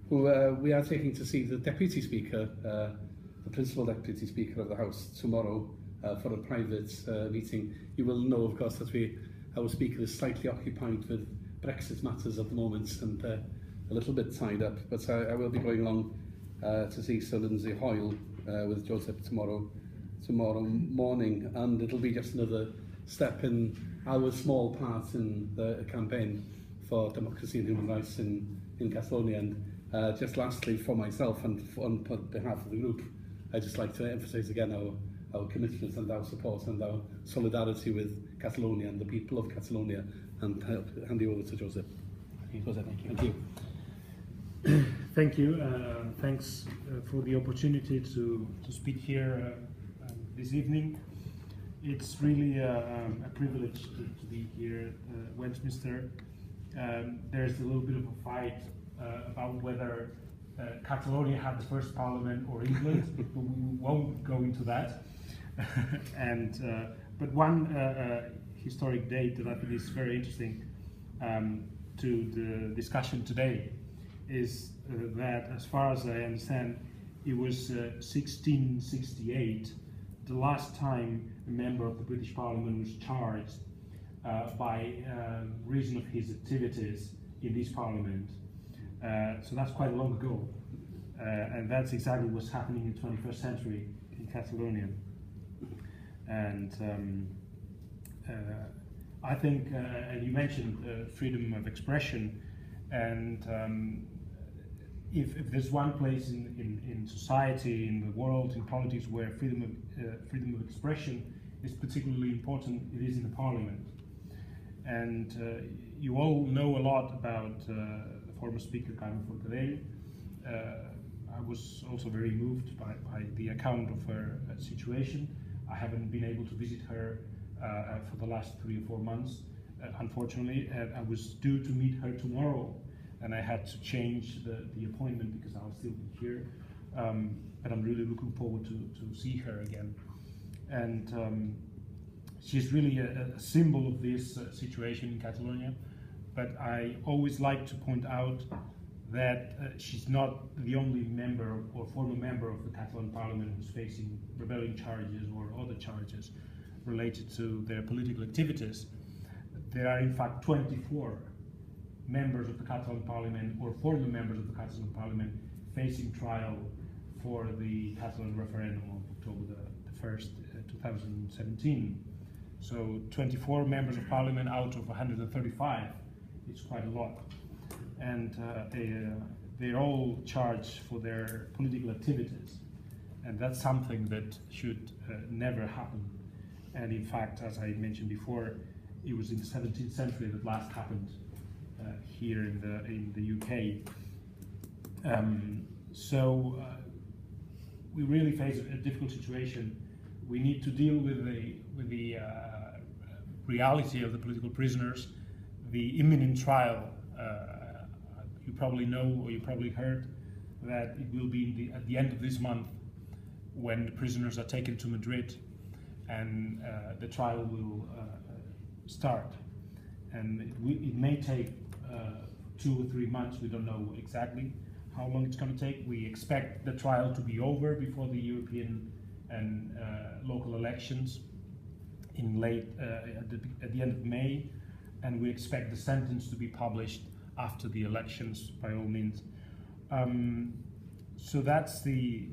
who we are taking to see the Deputy Speaker, the Principal Deputy Speaker of the House, tomorrow for a private meeting. You will know, of course, that our Speaker is slightly occupied with Brexit matters at the moment and a little bit tied up, but I will be going along to see Sir Lindsay Hoyle with Joseph tomorrow morning, and it'll be just another step in our small part in the campaign for democracy and human rights in Catalonia. And just lastly, for myself and on behalf of the group, I'd just like to emphasise again our commitment and our support and our solidarity with Catalonia and the people of Catalonia, and hand you over to Joseph. Thank you. Thank you. Thanks for the opportunity to speak here this evening. It's really a privilege to be here at Westminster. There's a little bit of a fight about whether Catalonia had the first parliament or England, but we won't go into that. But one historic date that I think is very interesting to the discussion today is that, as far as I understand, it was 1668, the last time a member of the British Parliament was charged by reason of his activities in this Parliament. So that's quite long ago, and that's exactly what's happening in the 21st century in Catalonia. And I think, and you mentioned freedom of expression, and if there's one place in society, in the world, in politics, where freedom of expression is particularly important, it is in the Parliament. And you all know a lot about the former Speaker, Carmen Forcadell. I was also very moved by the account of her situation. I haven't been able to visit her for the last 3 or 4 months, unfortunately. I was due to meet her tomorrow, and I had to change the appointment because I'll still be here. But I'm really looking forward to see her again. And she's really a symbol of this situation in Catalonia. But I always like to point out that she's not the only member or former member of the Catalan Parliament who's facing rebellion charges or other charges related to their political activities. There are in fact 24 members of the Catalan Parliament or former members of the Catalan Parliament facing trial for the Catalan referendum on October the 1st, 2017. So 24 members of Parliament out of 135, it's quite a lot. And they're all charged for their political activities. And that's something that should never happen. And in fact, as I mentioned before, it was in the 17th century that last happened here in the UK. So we really face a difficult situation. We need to deal with the reality of the political prisoners, the imminent trial. You probably know, or you probably heard, that it will be at the end of this month when the prisoners are taken to Madrid, and the trial will start. And it may take 2 or 3 months. We don't know exactly how long it's going to take. We expect the trial to be over before the European and local elections in at the end of May, and we expect the sentence to be published after the elections, by all means. So that's the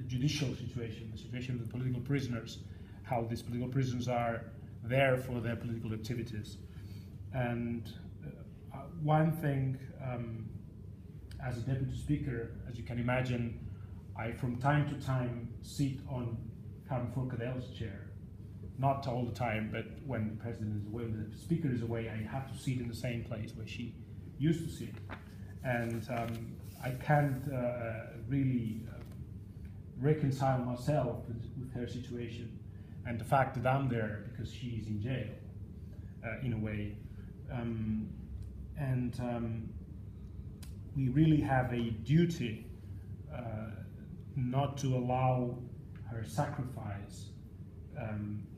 judicial situation, the situation of the political prisoners, how these political prisoners are there for their political activities. And one thing, as a deputy speaker, as you can imagine, I from time to time sit on Carmen Forcadell's chair. Not all the time, but when the president is away, when the speaker is away, I have to sit in the same place where she used to sit. And I can't really reconcile myself with her situation and the fact that I'm there because she's in jail, in a way. We really have a duty not to allow her sacrifice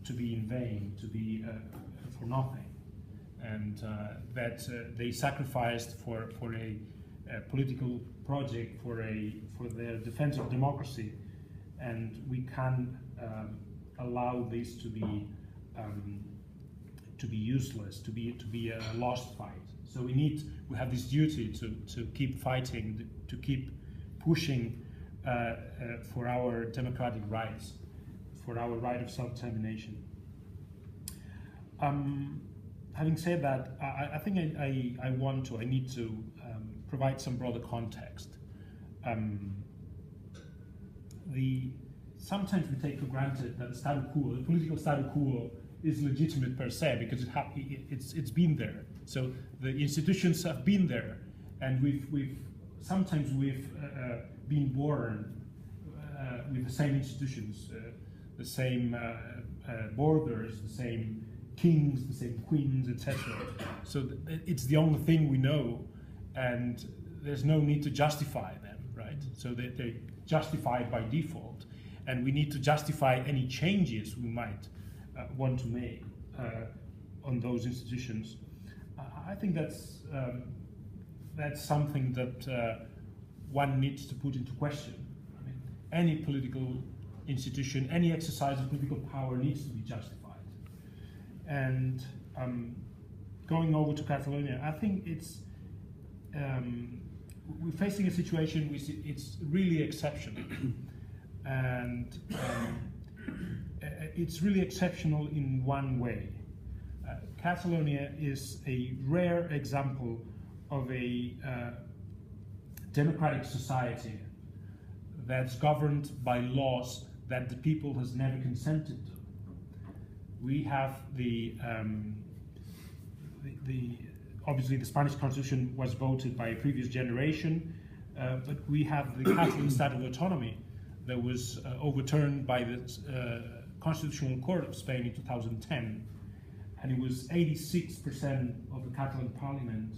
to be in vain, to be for nothing, and that they sacrificed for political project for the defense of democracy, and we can't allow this to be useless, to be a lost fight. So we have this duty to keep fighting, to keep pushing for our democratic rights, for our right of self-determination. Having said that, I think I need to provide some broader context. Sometimes we take for granted that the status quo, the political status quo, is legitimate per se because it's been there. So the institutions have been there, and we've sometimes been born with the same institutions, the same borders, the same kings, the same queens, etc. So it's the only thing we know, and there's no need to justify them, right? So they're justified by default, and we need to justify any changes we might want to make on those institutions. I think that's something that one needs to put into question. I mean, any political institution, any exercise of political power needs to be justified. And going over to Catalonia, I think we're facing a situation which it's really exceptional, and it's really exceptional in one way. Catalonia is a rare example of a democratic society that's governed by laws that the people has never consented to. We have obviously the Spanish Constitution was voted by a previous generation, but we have the Catalan State of Autonomy that was overturned by the Constitutional Court of Spain in 2010, and it was 86% of the Catalan Parliament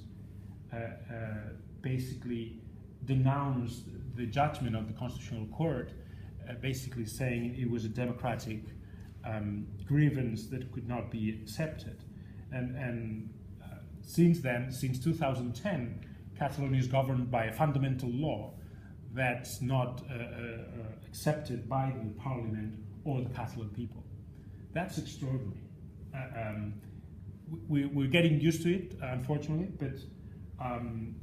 basically denounced the judgment of the Constitutional Court, basically saying it was a democratic grievance that could not be accepted. And since then, since 2010, Catalonia is governed by a fundamental law that's not accepted by the Parliament or the Catalan people. That's extraordinary. We're getting used to it, unfortunately, but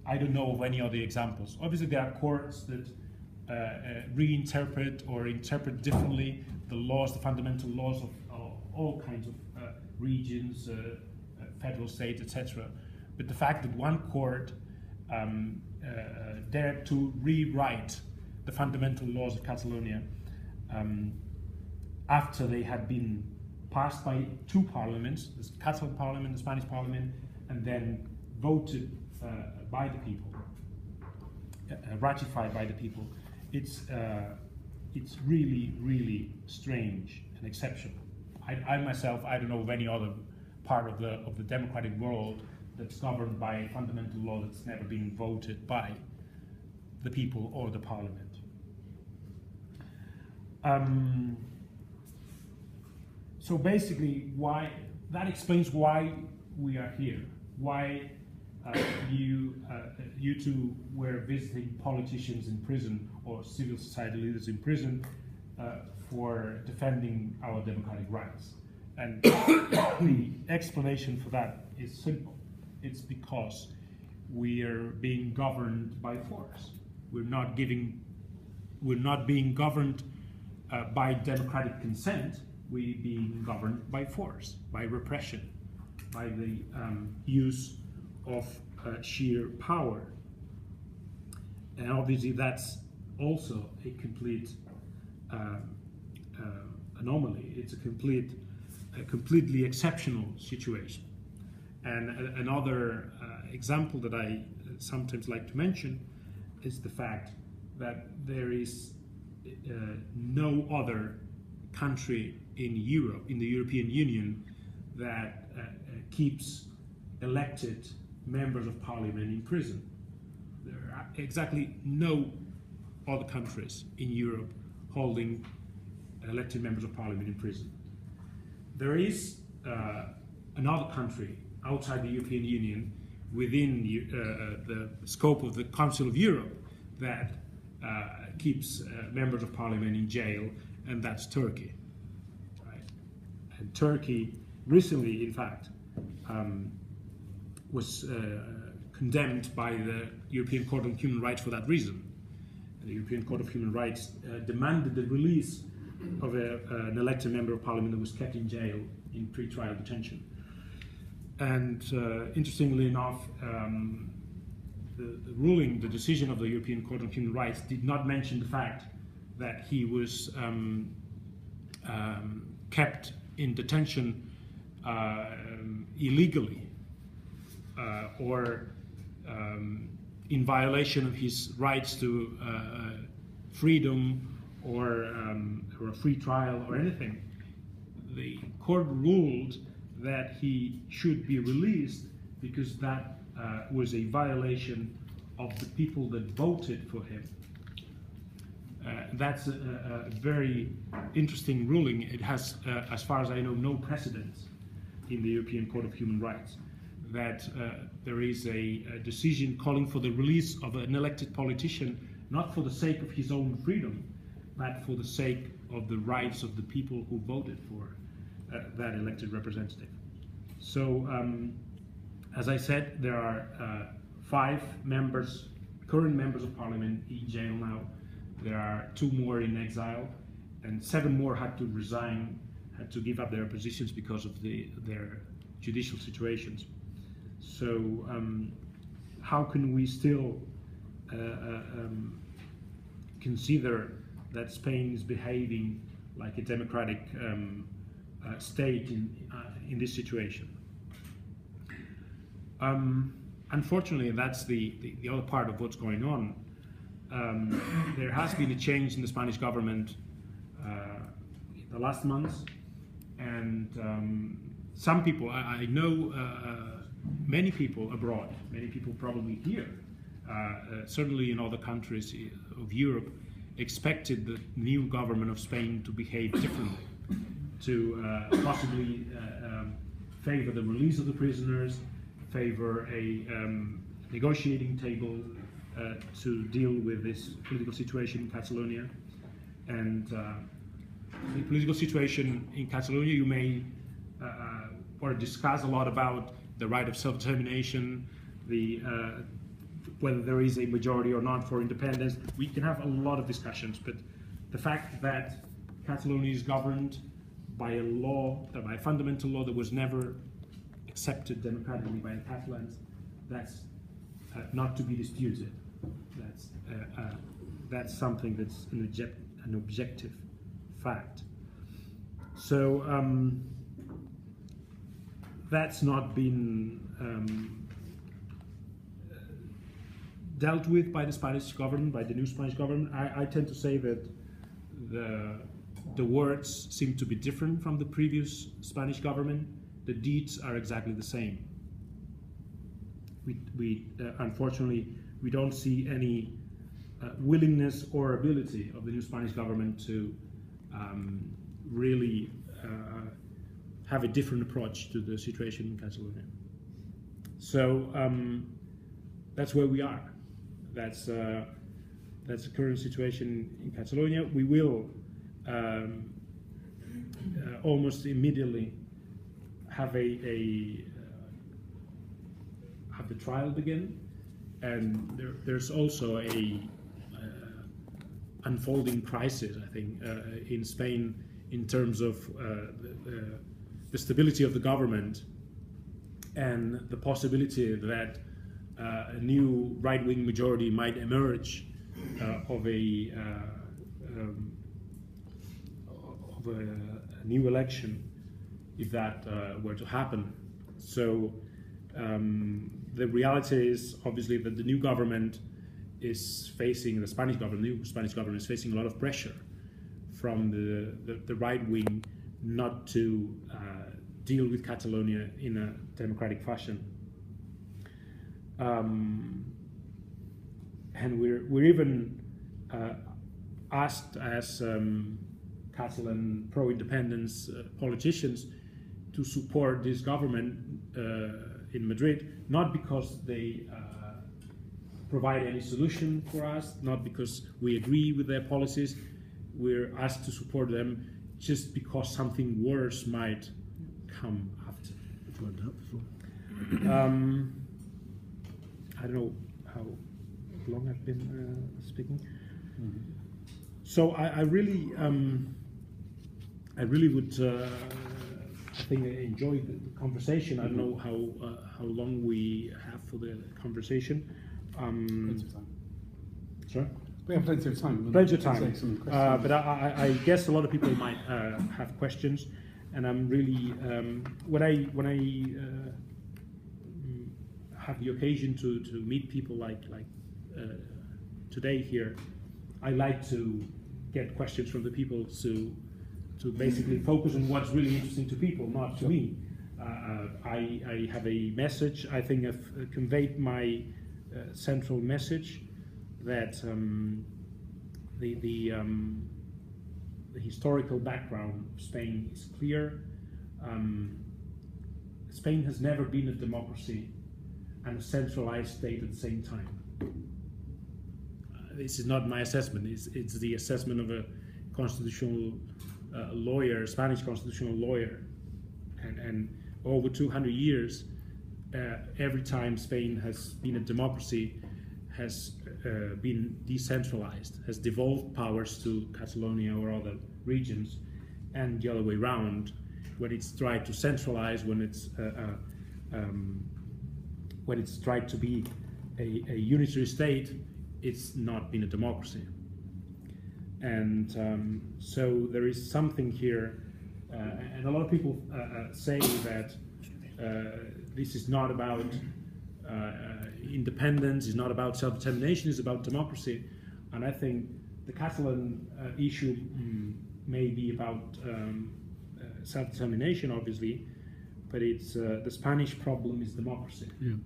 I don't know of any other examples. Obviously, there are courts that reinterpret or interpret differently the laws, the fundamental laws of all kinds of regions, federal states, etc. But the fact that one court dared to rewrite the fundamental laws of Catalonia after they had been passed by two parliaments, the Catalan Parliament, the Spanish Parliament, and then voted by the people, ratified by the people, it's really, really strange and exceptional. I myself, I don't know of any other part of the democratic world that's governed by a fundamental law that's never been voted by the people or the parliament. So basically, that explains why we are here. Why you two were visiting politicians in prison or civil society leaders in prison for defending our democratic rights. And the explanation for that is simple. It's because we are being governed by force. We're not being governed by democratic consent. We're being governed by force, by repression, by the use of sheer power. And obviously that's also a complete anomaly. It's a completely exceptional situation. And another example that I sometimes like to mention is the fact that there is no other country in Europe, in the European Union, that keeps elected members of parliament in prison. There are exactly no other countries in Europe holding elected members of parliament in prison. There is another country outside the European Union within the scope of the Council of Europe that keeps members of parliament in jail, and that's Turkey. Right? And Turkey recently, in fact, was condemned by the European Court of Human Rights for that reason. The European Court of Human Rights demanded the release of an elected member of parliament that was kept in jail in pre-trial detention. And interestingly enough, the ruling, the decision of the European Court of Human Rights did not mention the fact that he was kept in detention illegally or in violation of his rights to freedom or a free trial or anything. The court ruled that he should be released because that was a violation of the people that voted for him. That's a very interesting ruling. It has, as far as I know, no precedence in the European Court of Human Rights, that there is a decision calling for the release of an elected politician, not for the sake of his own freedom, but for the sake of the rights of the people who voted for that elected representative. So, as I said, there are 5 members, current members of parliament in jail now. There are 2 more in exile, and 7 more had to resign, had to give up their positions because of their judicial situations. So, how can we still consider that Spain is behaving like a democratic state in this situation? Unfortunately, that's the other part of what's going on. There has been a change in the Spanish government in the last months, and some people, I know many people abroad, many people probably here, certainly in other countries of Europe, expected the new government of Spain to behave differently, to possibly favor the release of the prisoners, favor a negotiating table to deal with this political situation in Catalonia. And the political situation in Catalonia, you may or discuss a lot about the right of self-determination, whether there is a majority or not for independence. We can have a lot of discussions, but the fact that Catalonia is governed by a law, by a fundamental law that was never accepted democratically by the Catalans, that's not to be disputed. That's something that's an objective fact. So that's not been dealt with by the Spanish government, by the new Spanish government. I tend to say that the words seem to be different from the previous Spanish government. The deeds are exactly the same. We unfortunately, we don't see any willingness or ability of the new Spanish government to really have a different approach to the situation in Catalonia. So that's where we are. That's the current situation in Catalonia. We will almost immediately have have the trial begin, and there's also a unfolding crisis, I think, in Spain in terms of the stability of the government and the possibility that a new right-wing majority might emerge of a new election if that were to happen. So the reality is obviously that the new government is facing, the new Spanish government is facing a lot of pressure from the right wing not to deal with Catalonia in a democratic fashion. And we're even asked as Catalan pro-independence politicians to support this government in Madrid not because they provide any solution for us, not because we agree with their policies. We're asked to support them just because something worse might come after. I don't know how long I've been speaking. Mm-hmm. So I really would, I think, enjoy the conversation. I don't know how long we have for the conversation. Plenty of time. Sorry? We have plenty of time. Plenty of time. But I guess a lot of people might have questions, and I'm really when I have the occasion to meet people like today here, I like to get questions from the people to basically focus on what's really interesting to people, not to me. I have a message. I think I've conveyed my central message that the historical background of Spain is clear. Spain has never been a democracy and a centralized state at the same time. This is not my assessment. It's the assessment of a constitutional lawyer, Spanish constitutional lawyer, and over 200 years, every time Spain has been a democracy, has been decentralized, has devolved powers to Catalonia or other regions, and the other way around. When it's tried to centralize, when it's tried to be a unitary state, it's not been a democracy. And so there is something here, and a lot of people say that this is not about independence, it's not about self-determination, it's about democracy. And I think the Catalan issue may be about self-determination, obviously, but it's the Spanish problem is democracy. Yeah.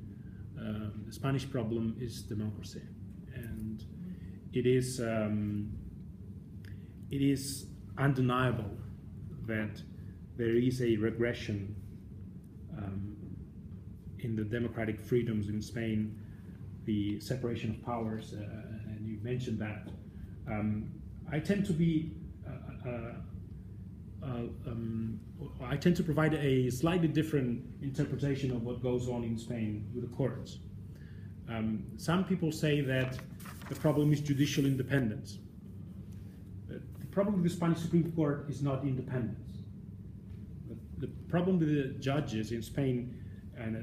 The Spanish problem is democracy, and it is undeniable that there is a regression in the democratic freedoms in Spain, the separation of powers, and you mentioned that. I tend to be, I tend to provide a slightly different interpretation of what goes on in Spain with the courts. Some people say that the problem is judicial independence. The problem with the Spanish Supreme Court is not independence. The problem with the judges in Spain and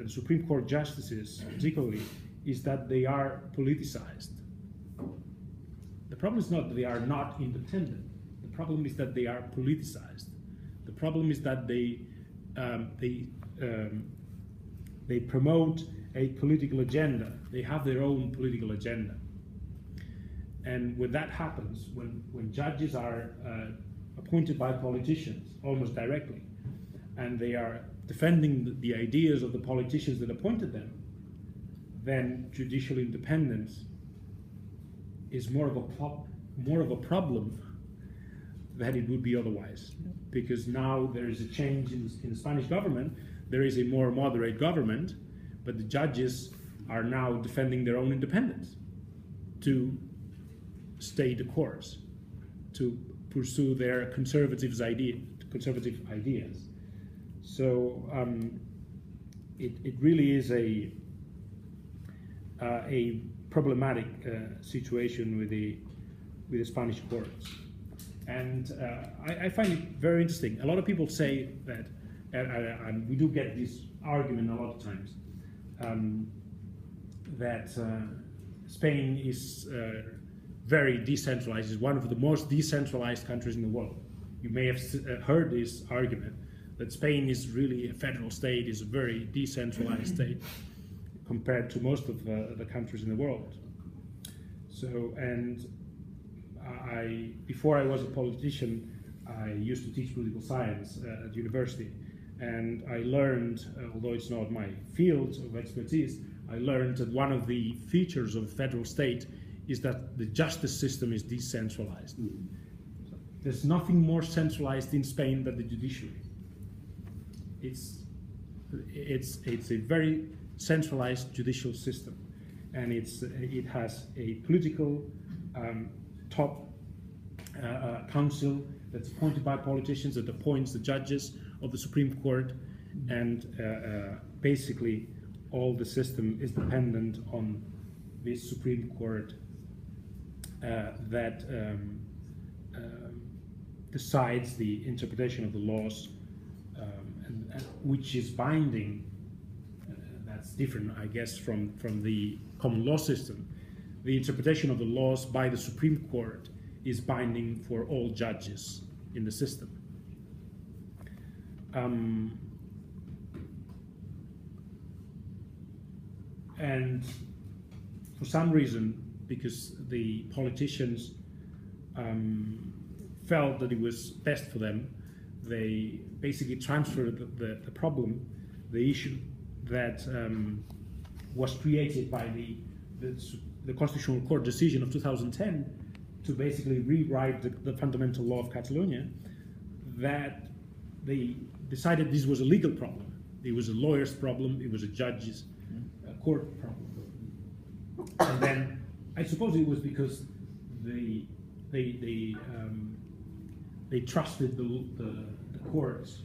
the Supreme Court justices particularly is that they are politicized. The problem is not that they are not independent. The problem is that they are politicized. The problem is that they promote a political agenda. They have their own political agenda. And when that happens, when judges are appointed by politicians almost directly, and they are defending the ideas of the politicians that appointed them, then judicial independence is more of a problem than it would be otherwise. Because now there is a change in the Spanish government, there is a more moderate government, but the judges are now defending their own independence to stay the course, to pursue their conservative ideas. So it really is a problematic situation with the Spanish courts, and I find it very interesting. A lot of people say that, and we do get this argument a lot of times, that Spain is very decentralized, is one of the most decentralized countries in the world. You may have heard this argument, that Spain is really a federal state, is a very decentralized state compared to most of the countries in the world. So, and before I was a politician, I used to teach political science at university, and I learned, although it's not my field of expertise, I learned that one of the features of a federal state is that the justice system is decentralized. There's nothing more centralized in Spain than the judiciary. It's a very centralized judicial system, and it has a political top council that's appointed by politicians that appoints the judges of the Supreme Court, and basically all the system is dependent on this Supreme Court that decides the interpretation of the laws, and which is binding. That's different, I guess, from the common law system. The interpretation of the laws by the Supreme Court is binding for all judges in the system. And for some reason, because the politicians felt that it was best for them, they basically transferred the problem, the issue that was created by the Constitutional Court decision of 2010 to basically rewrite the fundamental law of Catalonia, that they decided this was a legal problem. It was a lawyer's problem, it was a judge's court problem. And then I suppose it was because they trusted the courts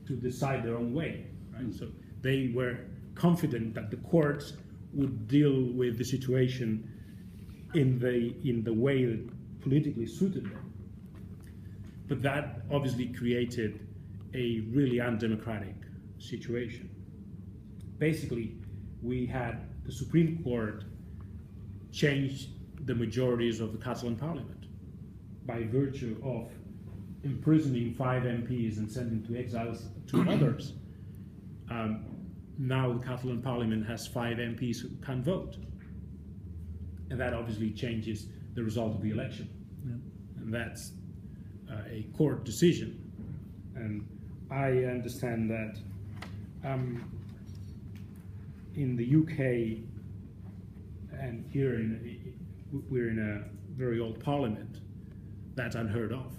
to decide their own way, right? So they were confident that the courts would deal with the situation in the way that politically suited them. But that obviously created a really undemocratic situation. Basically, we had the Supreme Court change the majorities of the Catalan Parliament by virtue of imprisoning 5 MPs and sending to exile 2 others. Now the Catalan Parliament has 5 MPs who can't vote. And that obviously changes the result of the election. Yeah. And that's a court decision. And I understand that in the UK, and here we're in a very old parliament, that's unheard of.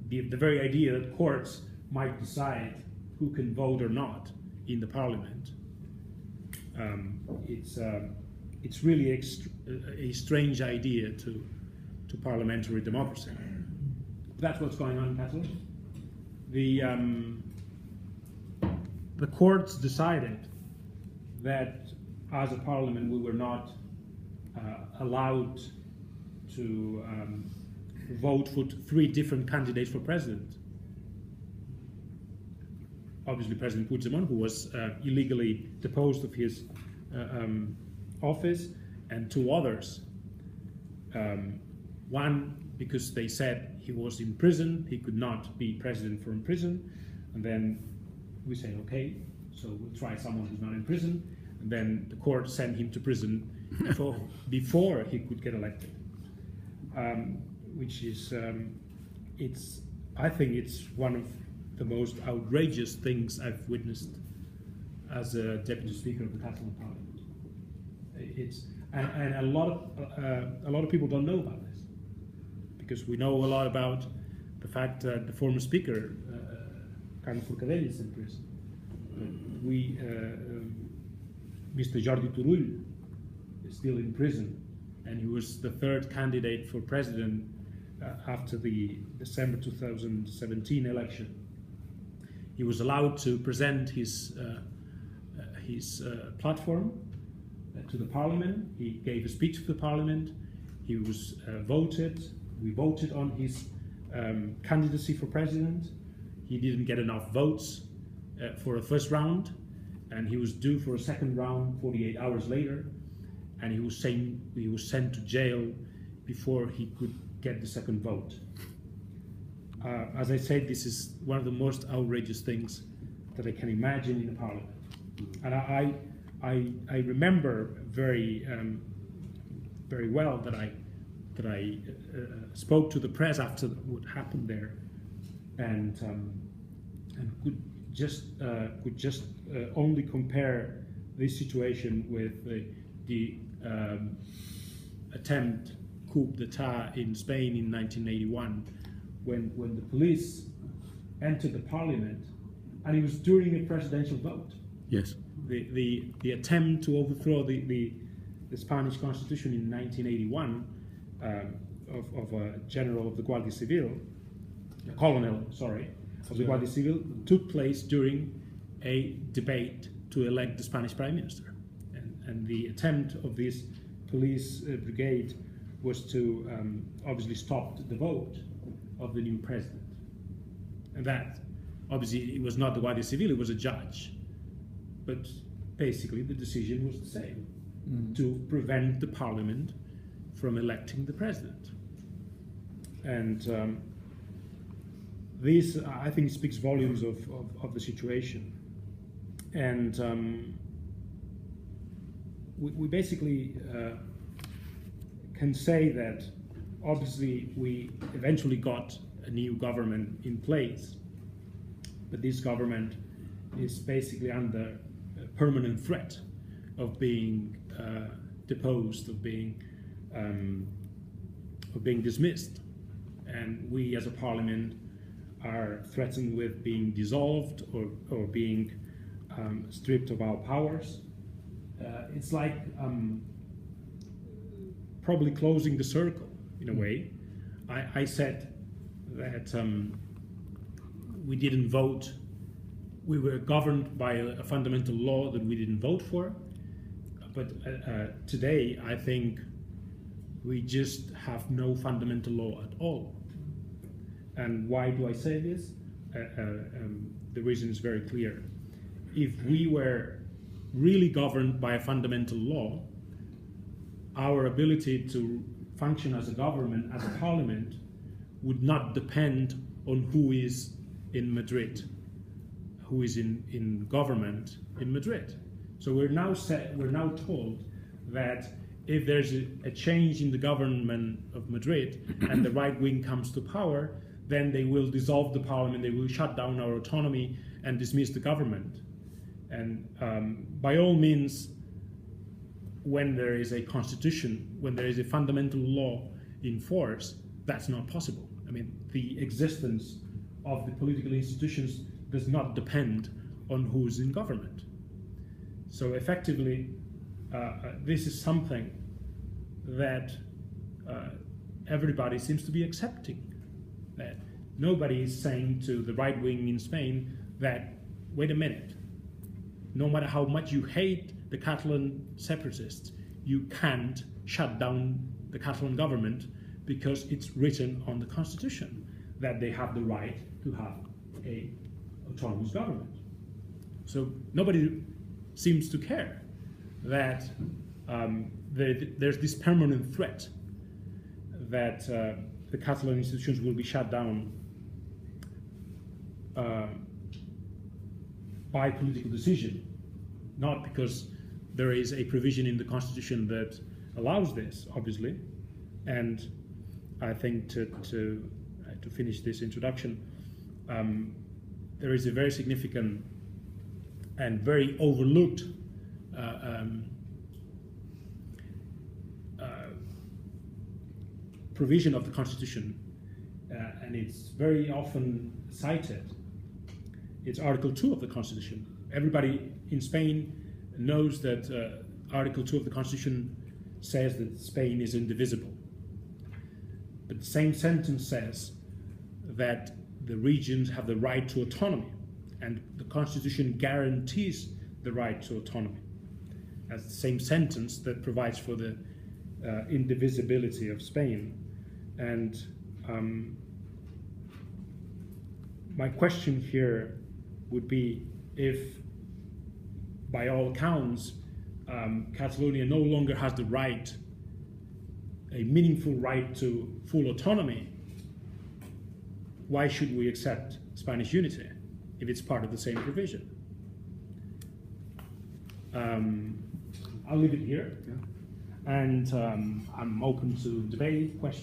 The very idea that courts might decide who can vote or not in the parliament, it's really a strange idea to parliamentary democracy. That's what's going on in Catalonia. The courts decided that as a parliament we were not allowed to vote for 3 different candidates for president. Obviously President Puigdemont, who was illegally deposed of his office, and 2 others. One, because they said he was in prison, he could not be president from prison, and then we say, okay, so we'll try someone who's not in prison, and then the court sent him to prison before he could get elected. Which is, I think it's one of the most outrageous things I've witnessed as a deputy speaker of the Catalan Parliament. And a lot of people don't know about this, because we know a lot about the fact that the former speaker, Carles Forcadell, is in prison. Mr. Jordi Turull is still in prison, and he was the 3rd candidate for president after the December 2017 election. He was allowed to present his platform to the parliament. He gave a speech to the parliament. He was voted. We voted on his candidacy for president. He didn't get enough votes for a first round, and he was due for a second round 48 hours later, and he was sent to jail before he could get the second vote. As I said, this is one of the most outrageous things that I can imagine in a parliament. And I remember very well that I spoke to the press after what happened there, and could just only compare this situation with the attempt coup d'etat in Spain in 1981, when the police entered the parliament, and it was during a presidential vote. Yes. the attempt to overthrow the Spanish Constitution in 1981 of a general of the Guardia Civil, a colonel, sorry, of the Guardia Civil, took place during a debate to elect the Spanish Prime Minister. And the attempt of this police brigade was to obviously stop the vote of the new president. And that, obviously, it was not the Guardia Civil, it was a judge. But basically the decision was the same, to prevent the parliament from electing the president. And this, I think, speaks volumes of the situation. And we basically can say that obviously we eventually got a new government in place, but this government is basically under a permanent threat of being deposed, of being dismissed, and we as a parliament are threatened with being dissolved or being stripped of our powers. It's like probably closing the circle in a way. I said that we didn't vote, we were governed by a fundamental law that we didn't vote for, but today I think we just have no fundamental law at all. And why do I say this? The reason is very clear. If we were really governed by a fundamental law, our ability to function as a government, as a parliament, would not depend on who is in Madrid, who is in government in Madrid. So we're now told that if there's a change in the government of Madrid and the right wing comes to power, then they will dissolve the parliament, they will shut down our autonomy and dismiss the government. And by all means, when there is a constitution, when there is a fundamental law in force, that's not possible. I mean, the existence of the political institutions does not depend on who's in government. So effectively, this is something that everybody seems to be accepting. That nobody is saying to the right wing in Spain that, wait a minute, no matter how much you hate the Catalan separatists, you can't shut down the Catalan government because it's written on the constitution that they have the right to have a autonomous government. So nobody seems to care that there's this permanent threat that the Catalan institutions will be shut down by political decision, not because there is a provision in the constitution that allows this, obviously. And I think to finish this introduction, there is a very significant and very overlooked provision of the Constitution, and it's very often cited. It's Article 2 of the Constitution. Everybody in Spain knows that Article 2 of the Constitution says that Spain is indivisible. But the same sentence says that the regions have the right to autonomy, and the Constitution guarantees the right to autonomy. That's the same sentence that provides for the indivisibility of Spain. And my question here would be, if by all accounts Catalonia no longer has the right, a meaningful right to full autonomy, why should we accept Spanish unity if it's part of the same provision? I'll leave it here, and I'm open to debate, questions.